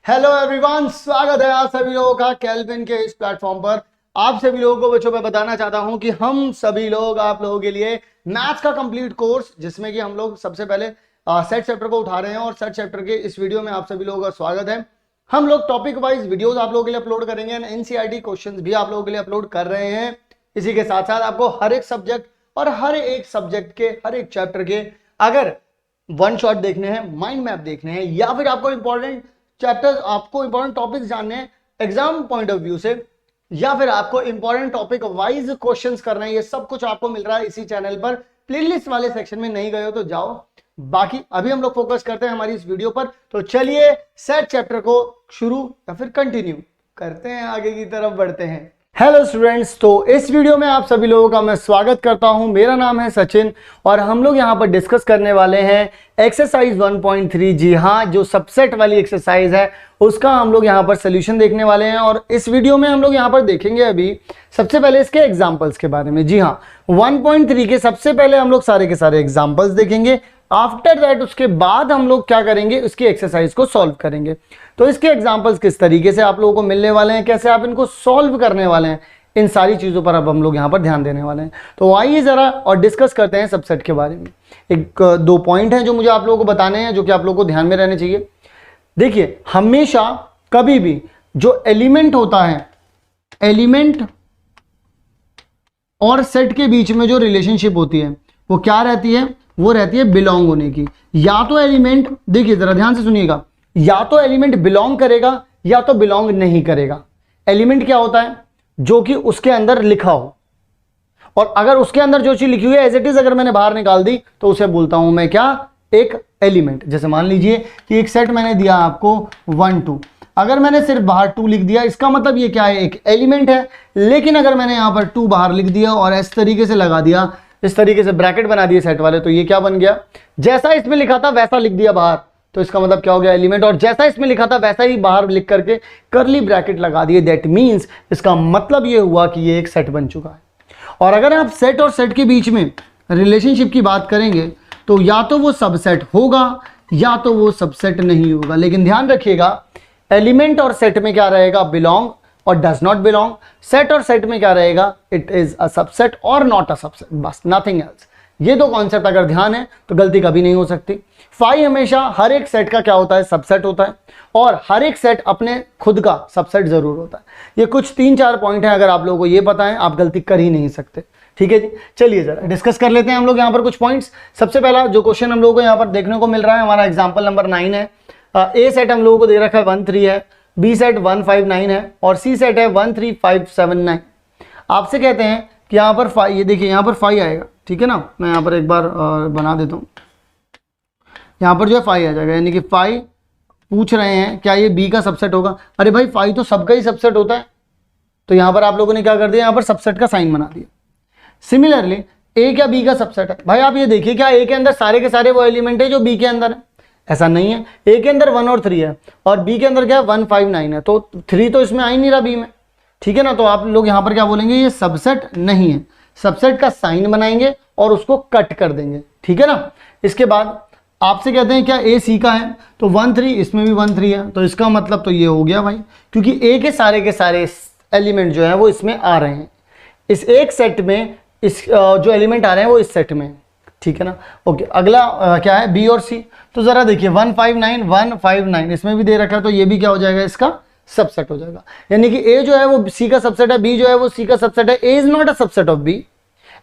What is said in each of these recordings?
Hello everyone, स्वागत है आप सभी लोगों का केल्विन के इस प्लेटफॉर्म पर। आप सभी लोगों को बच्चों मैं बताना चाहता हूं कि हम सभी लोग आप लोगों के लिए मैथ्स का कंप्लीट कोर्स, जिसमें कि हम लोग सबसे पहले सेट चैप्टर को उठा रहे हैं और सेट चैप्टर के इस वीडियो में आप सभी लोगों का स्वागत है। हम लोग टॉपिक वाइज वीडियोस आप लोगों के लिए अपलोड करेंगे एंड एनसीईआरटी क्वेश्चंस भी आप लोगों के लिए अपलोड कर रहे हैं। इसी के साथ साथ आपको हर एक सब्जेक्ट और हर एक सब्जेक्ट के हर एक चैप्टर के अगर वन शॉट देखने हैं, माइंड मैप देखने हैं, या फिर आपको इंपॉर्टेंट चैप्टर्स, आपको इंपॉर्टेंट टॉपिक्स जानने हैं एग्जाम पॉइंट ऑफ व्यू से, या फिर आपको इंपॉर्टेंट टॉपिक वाइज क्वेश्चंस करना है, ये सब कुछ आपको मिल रहा है इसी चैनल पर। प्लेलिस्ट वाले सेक्शन में नहीं गए हो तो जाओ। बाकी अभी हम लोग फोकस करते हैं हमारी इस वीडियो पर, तो चलिए सेट चैप्टर को शुरू या फिर कंटिन्यू करते हैं, आगे की तरफ बढ़ते हैं। हेलो स्टूडेंट्स, तो इस वीडियो में आप सभी लोगों का मैं स्वागत करता हूं। मेरा नाम है सचिन और हम लोग यहां पर डिस्कस करने वाले हैं एक्सरसाइज 1.3। जी हाँ, जो सबसेट वाली एक्सरसाइज है उसका हम लोग यहां पर सोल्यूशन देखने वाले हैं और इस वीडियो में हम लोग यहां पर देखेंगे अभी सबसे पहले इसके एग्जाम्पल्स के बारे में। जी हाँ, 1.3 के सबसे पहले हम लोग सारे के सारे एग्जाम्पल्स देखेंगे। आफ्टर दैट उसके बाद हम लोग क्या करेंगे, उसकी एक्सरसाइज को सॉल्व करेंगे। तो इसके एग्जांपल्स किस तरीके से आप लोगों को मिलने वाले हैं, कैसे आप इनको सॉल्व करने वाले हैं, इन सारी चीज़ों पर अब हम लोग यहाँ पर ध्यान देने वाले हैं। तो आइए ज़रा और डिस्कस करते हैं सबसेट के बारे में। एक दो पॉइंट हैं जो मुझे आप लोगों को बताने हैं, जो कि आप लोगों को ध्यान में रहने चाहिए। देखिए, हमेशा कभी भी जो एलिमेंट होता है, एलिमेंट और सेट के बीच में जो रिलेशनशिप होती है वो क्या रहती है, वो रहती है बिलोंग होने की। या तो एलिमेंट, देखिए जरा ध्यान से सुनिएगा, या तो एलिमेंट बिलोंग करेगा या तो बिलोंग नहीं करेगा। एलिमेंट क्या होता है, जो कि उसके अंदर लिखा हो, और अगर उसके अंदर जो चीज लिखी हुई है एज इट इज अगर मैंने बाहर निकाल दी तो उसे बोलता हूं मैं क्या, एक एलिमेंट। जैसे मान लीजिए कि एक सेट मैंने दिया आपको 1 2, अगर मैंने सिर्फ बाहर 2 लिख दिया, इसका मतलब ये क्या है, एक एलिमेंट है। लेकिन अगर मैंने यहां पर 2 बाहर लिख दिया और इस तरीके से लगा दिया, इस तरीके से ब्रैकेट बना दिए सेट वाले, तो ये क्या बन गया, जैसा इसमें लिखा था वैसा लिख दिया बाहर, तो इसका मतलब क्या हो गया, एलिमेंट। और जैसा इसमें लिखा था वैसा ही बाहर लिख करके करली ब्रैकेट लगा दिए, दैट मींस इसका मतलब ये हुआ कि ये एक सेट बन चुका है। और अगर आप सेट और सेट के बीच में रिलेशनशिप की बात करेंगे तो या तो वो सबसेट होगा या तो वो सबसेट नहीं होगा। लेकिन ध्यान रखिएगा, एलिमेंट और सेट में क्या रहेगा, बिलोंग और डज नॉट बिलोंग। सेट और सेट में क्या रहेगा, इट इज अ सबसेट और नॉट अ सबसेट, बस, नथिंग एल्स। ये दो कॉन्सेप्ट अगर ध्यान है तो गलती कभी नहीं हो सकती। फाई हमेशा हर एक सेट का क्या होता है, सबसेट होता है, और हर एक सेट अपने खुद का सबसेट जरूर होता है। ये कुछ 3-4 पॉइंट है, अगर आप लोगों को ये पता है आप गलती कर ही नहीं सकते। ठीक है जी, चलिए जरा डिस्कस कर लेते हैं हम लोग यहाँ पर कुछ पॉइंट्स। सबसे पहला जो क्वेश्चन हम लोगों को यहाँ पर देखने को मिल रहा है, हमारा एग्जाम्पल नंबर 9 है। ए सेट हम लोगों को दे रखा है 1 3 है, बी सेट 1 5 9 है और सी सेट है 1 3 5 7 9। आपसे कहते हैं कि यहाँ पर 5, ये देखिए यहाँ पर 5 आएगा, ठीक है ना। मैं यहाँ पर एक बार बना देता हूँ, यहाँ पर जो है 5 आ जाएगा, यानी कि 5 पूछ रहे हैं क्या ये बी का सबसेट होगा। अरे भाई 5 तो सबका ही सबसेट होता है, तो यहाँ पर आप लोगों ने क्या कर दिया, यहाँ पर सबसेट का साइन बना दिया। सिमिलरली ए क्या बी का सबसेट है, भाई आप ये देखिए क्या ए के अंदर सारे के सारे वो एलिमेंट है जो बी के अंदर है, ऐसा नहीं है। ए के अंदर 1 और 3 है और बी के अंदर क्या है 1 5 9 है, तो 3 तो इसमें आ ही नहीं रहा बी में, ठीक है ना। तो आप लोग यहाँ पर क्या बोलेंगे, ये सबसेट नहीं है। सबसेट का साइन बनाएंगे और उसको कट कर देंगे, ठीक है ना। इसके बाद आपसे कहते हैं क्या ए सी का है, तो 1 3, इसमें भी 1 3 है, तो इसका मतलब तो ये हो गया भाई, क्योंकि ए के सारे एलिमेंट जो है वो इसमें आ रहे हैं, इस एक सेट में, इस जो एलिमेंट आ रहे हैं वो इस सेट में, ठीक है ना। ओके, अगला क्या है, बी और सी। तो जरा देखिए 1 5 9 1 5 9 इसमें भी दे रखा है, तो ये भी क्या हो जाएगा, इसका सबसेट हो जाएगा। यानी कि ए जो है वो सी का सबसेट है, बी जो है वो सी का सबसेट है। A is not a subset of B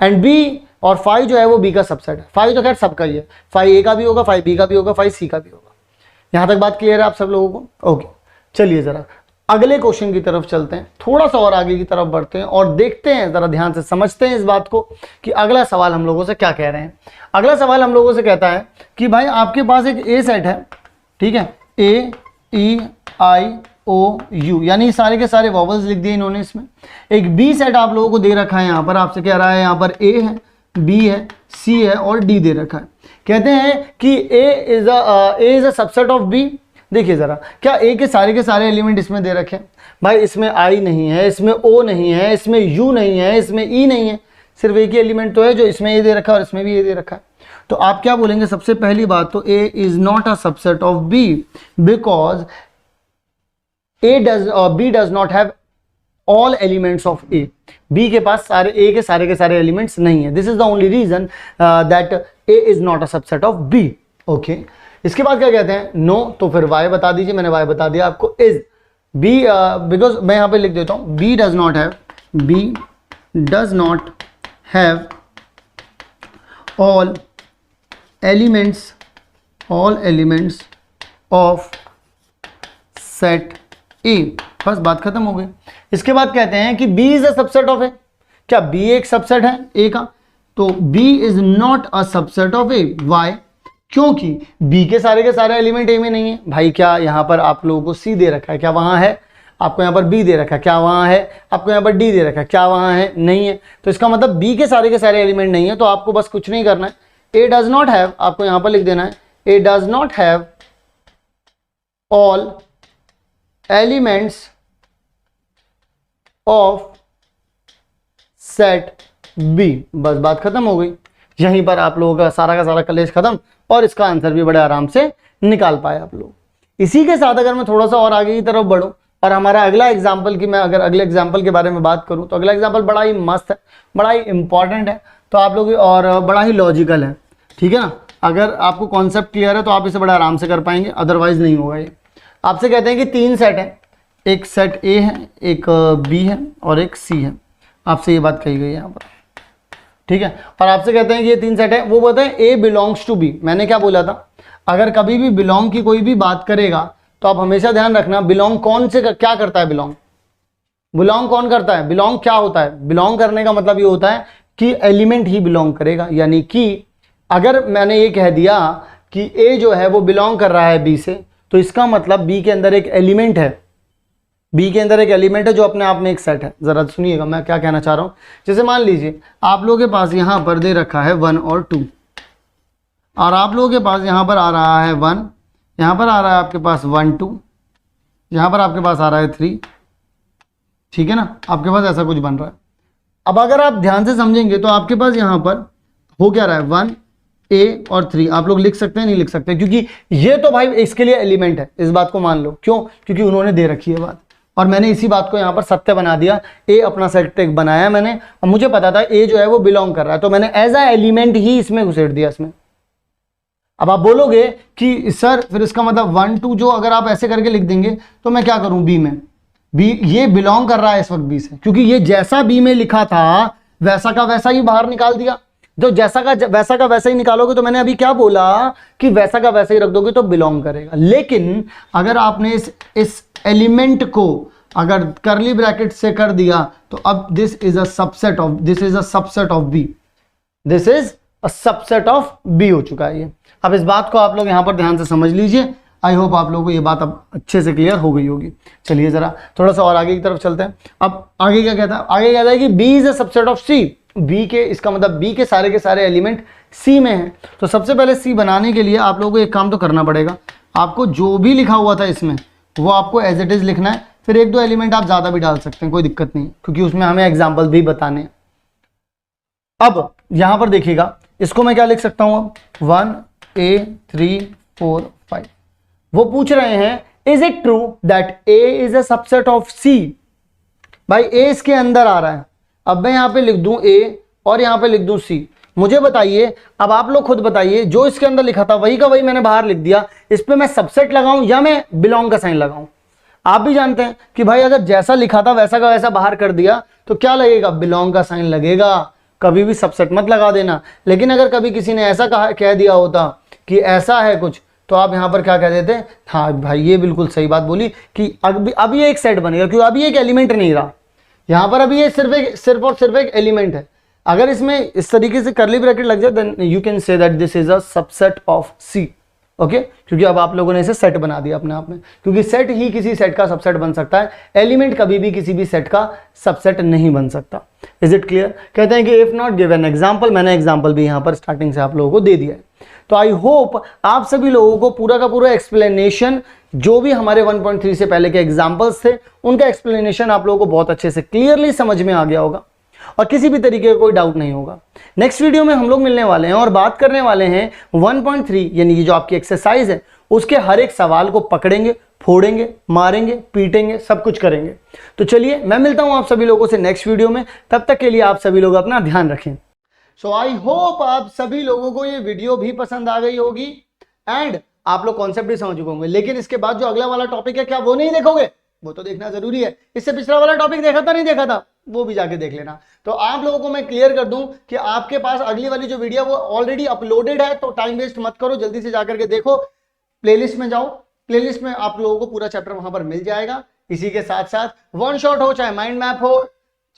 and B, और 5 जो है वो बी का सबसेट है। 5 तो खैर सबका ही है, 5 ए का भी होगा, 5 बी का भी होगा, 5 सी का भी होगा। यहां तक बात क्लियर है आप सब लोगों को। ओके, चलिए जरा अगले क्वेश्चन की तरफ चलते हैं, थोड़ा सा और आगे की तरफ बढ़ते हैं और देखते हैं, जरा ध्यान से समझते हैं इस बात को कि अगला सवाल हम लोगों से क्या कह रहे हैं। अगला सवाल हम लोगों से कहता है कि भाई आपके पास एक ए सेट है, ठीक है, ए ई आई ओ यू, यानी सारे के सारे वॉवल्स लिख दिए इन्होंने इसमें। एक बी सेट आप लोगों को दे रखा है, यहाँ पर आपसे कह रहा है, यहाँ पर ए है, बी है, सी है और डी दे रखा है। कहते हैं कि A is a subset of B. देखिए जरा, क्या ए के सारे एलिमेंट इसमें दे रखे हैं, भाई इसमें आई नहीं है, इसमें ओ नहीं है, इसमें यू नहीं है, इसमें ई नहीं है, सिर्फ एक ही एलिमेंट तो है जो इसमें ए दे रखा है और इसमें भी ए दे रखा है। तो आप क्या बोलेंगे, सबसे पहली बात तो A is not a subset of B because B does not have all elements of A, B के पास सारे ए के सारे एलिमेंट्स नहीं है। This is the only reason that A is not a subset of B. Okay, इसके बाद क्या कहते हैं, नो, तो फिर वाई बता दीजिए, मैंने वाई बता दिया आपको, इज बी, बिकॉज मैं यहां पे लिख देता हूं B does not have all elements of set A, बस बात खत्म हो गई। इसके बाद कहते हैं कि B is a subset of A, क्या बी एक सबसेट है ए का, तो B is not a subset of A, why, क्योंकि बी के सारे एलिमेंट ए में नहीं है। भाई क्या यहां पर आप लोगों को सी दे रखा है, क्या वहां है, आपको यहां पर बी दे रखा है, क्या वहां है, आपको यहां पर डी दे रखा है, क्या वहां है, नहीं है, तो इसका मतलब बी के सारे एलिमेंट नहीं है। तो आपको बस कुछ नहीं करना है, ए डज नॉट हैव, आपको यहां पर लिख देना है A does not have all elements of set B, बस बात खत्म हो गई। यहीं पर आप लोगों का सारा कलेश खत्म और इसका आंसर भी बड़े आराम से निकाल पाए आप लोग। इसी के साथ अगर मैं थोड़ा सा और आगे की तरफ बढ़ूं और हमारा अगला एग्जाम्पल की मैं अगर अगले एग्जाम्पल के बारे में बात करूं तो अगला एग्जाम्पल बड़ा ही मस्त है, बड़ा ही इंपॉर्टेंट है, तो आप लोग और बड़ा ही लॉजिकल है, ठीक है ना। अगर आपको कॉन्सेप्ट क्लियर है तो आप इसे बड़ा आराम से कर पाएंगे, अदरवाइज नहीं होगा ये। आपसे कहते हैं कि 3 सेट है, एक सेट ए है, एक बी है और एक सी है, आपसे ये बात कही गई है यहाँ पर, ठीक है। और आपसे कहते हैं कि ये 3 सेट है, वो बताएं ए बिलोंग्स टू बी। मैंने क्या बोला था, अगर कभी भी बिलोंग की कोई भी बात करेगा तो आप हमेशा ध्यान रखना बिलोंग कौन से क्या करता है, बिलोंग कौन करता है, बिलोंग क्या होता है, बिलोंग करने का मतलब ये होता है कि एलिमेंट ही बिलोंग करेगा। यानी कि अगर मैंने ये कह दिया कि ए जो है वो बिलोंग कर रहा है बी से, तो इसका मतलब बी के अंदर एक एलिमेंट है, बी के अंदर एक एलिमेंट है जो अपने आप में एक सेट है। जरा सुनिएगा मैं क्या कहना चाह रहा हूं। जैसे मान लीजिए आप लोगों के पास यहां पर दे रखा है 1 और 2, और आप लोगों के पास यहां पर आ रहा है 1, यहां पर आ रहा है आपके पास 1 2, यहां पर आपके पास आ रहा है 3, ठीक है ना, आपके पास ऐसा कुछ बन रहा है। अब अगर आप ध्यान से समझेंगे तो आपके पास यहां पर हो क्या रहा है, 1 ए और 3, आप लोग लिख सकते हैं, नहीं लिख सकते, क्योंकि ये तो भाई इसके लिए एलिमेंट है, इस बात को मान लो। क्यों, क्योंकि उन्होंने दे रखी है बात, और मैंने इसी बात को यहाँ पर सत्य बना दिया। ए अपना सेट एक बनाया मैंने, और मुझे पता था ए जो है वो बिलोंग कर रहा है, तो मैंने एज अ एलिमेंट ही इसमें घुसेड़ दिया इसमें। अब आप बोलोगे कि सर फिर इसका मतलब 1 2 जो अगर आप ऐसे करके लिख देंगे तो मैं क्या करूं, बी में, बी ये बिलोंग कर रहा है इस वक्त बी से, क्योंकि ये जैसा बी में लिखा था वैसा का वैसा ही बाहर निकाल दिया। जो जैसा का वैसा ही निकालोगे, तो मैंने अभी क्या बोला कि वैसा का वैसा ही रख दोगे तो बिलोंग करेगा। लेकिन अगर आपने इस एलिमेंट को अगर करली ब्रैकेट से कर दिया तो अब this is a subset of B, this is a subset of B हो चुका है ये। अब इस बात को आप लोग यहां पर ध्यान से समझ लीजिए। आई होप आप लोगों को ये बात अब अच्छे से क्लियर हो गई होगी। चलिए जरा थोड़ा सा और आगे की तरफ चलते हैं। अब आगे क्या कहता है, आगे कहता है कि B is a subset of C. B के, इसका मतलब बी के सारे एलिमेंट सी में हैं। तो सबसे पहले सी बनाने के लिए आप लोगों को एक काम तो करना पड़ेगा, आपको जो भी लिखा हुआ था इसमें वो आपको एज इट इज लिखना है। फिर 1 2 एलिमेंट आप ज्यादा भी डाल सकते हैं, कोई दिक्कत नहीं, क्योंकि उसमें हमें एग्जाम्पल भी बताने हैं। अब यहां पर देखिएगा, इसको मैं क्या लिख सकता हूं, अब 1 A 3 4 5। वो पूछ रहे हैं is it true that A is a subset of C। भाई A इसके अंदर आ रहा है, अब मैं यहां पे लिख दूं A और यहां पे लिख दूं C। मुझे बताइए, अब आप लोग खुद बताइए, जो इसके अंदर लिखा था वही का वही मैंने बाहर लिख दिया, इस पे मैं सबसेट लगाऊं या मैं बिलोंग का साइन लगाऊं। आप भी जानते हैं कि भाई अगर जैसा लिखा था वैसा का वैसा बाहर कर दिया तो क्या लगेगा, बिलोंग का साइन लगेगा। कभी भी सबसेट मत लगा देना। लेकिन अगर कभी किसी ने ऐसा कह दिया होता कि ऐसा है कुछ, तो आप यहां पर क्या कह देते, हाँ भाई ये बिल्कुल सही बात बोली कि अभी ये एक सेट बनेगा, क्योंकि अभी एक एलिमेंट नहीं रहा यहां पर, अभी ये सिर्फ और सिर्फ एक एलिमेंट है। अगर इसमें इस तरीके से करली ब्रैकेट लग जाए then you can say that this is a subset of C. Okay, क्योंकि अब आप लोगों ने इसे सेट बना दिया अपने आप में, क्योंकि सेट ही किसी सेट का सबसेट बन सकता है, एलिमेंट कभी भी किसी भी सेट का सबसेट नहीं बन सकता। Is it clear. कहते हैं कि इफ नॉट गिवन एग्जांपल, मैंने एग्जांपल भी यहां पर स्टार्टिंग से आप लोगों को दे दिया है। तो आई होप आप सभी लोगों को पूरा का पूरा एक्सप्लेनेशन, जो भी हमारे 1.3 से पहले के एग्जाम्पल्स थे उनका एक्सप्लेनेशन आप लोगों को बहुत अच्छे से क्लियरली समझ में आ गया होगा और किसी भी तरीके का कोई डाउट नहीं होगा। नेक्स्ट वीडियो में हम लोग मिलने वाले हैं और बात करने वाले हैं 1.3 यानी कि जो आपकी एक्सरसाइज है उसके हर एक सवाल को पकड़ेंगे, फोड़ेंगे, मारेंगे, पीटेंगे, सब कुछ करेंगे। तो चलिए मैं मिलता हूं आप सभी लोगों से नेक्स्ट वीडियो में, तब तक के लिए आप सभी लोग अपना ध्यान रखें। सो आई होप आप सभी लोगों को ये वीडियो भी पसंद आ गई होगी एंड आप लोग कॉन्सेप्ट भी समझ चुके होंगे। लेकिन इसके बाद जो अगला वाला टॉपिक है, क्या वो नहीं देखोगे? वो तो देखना जरूरी है। इससे पिछला वाला टॉपिक देखा था, नहीं देखा था, वो भी जाके देख लेना। तो आप लोगों को मैं क्लियर कर दूं कि आपके पास अगली वाली जो वीडियो वो ऑलरेडी अपलोडेड है, तो टाइम वेस्ट मत करो, जल्दी से जाकर के देखो, प्लेलिस्ट में जाओ, प्लेलिस्ट में आप लोगों को पूरा चैप्टर वहां पर मिल जाएगा। इसी के साथ साथ वन शॉट हो चाहे माइंड मैप हो,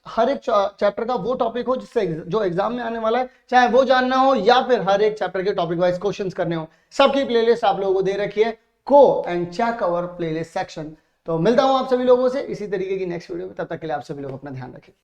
हर एक चैप्टर का वो टॉपिक हो जिससे जो एग्जाम में आने वाला है, चाहे वो जानना हो या फिर हर एक चैप्टर के टॉपिक वाइज क्वेश्चंस करने हो, सबकी प्लेलिस्ट आप लोगों को दे रखी है। Go and check our playlist section. तो मिलता हूं आप सभी लोगों से इसी तरीके की नेक्स्ट वीडियो में, तब तक के लिए आप सभी लोग अपना ध्यान रखें।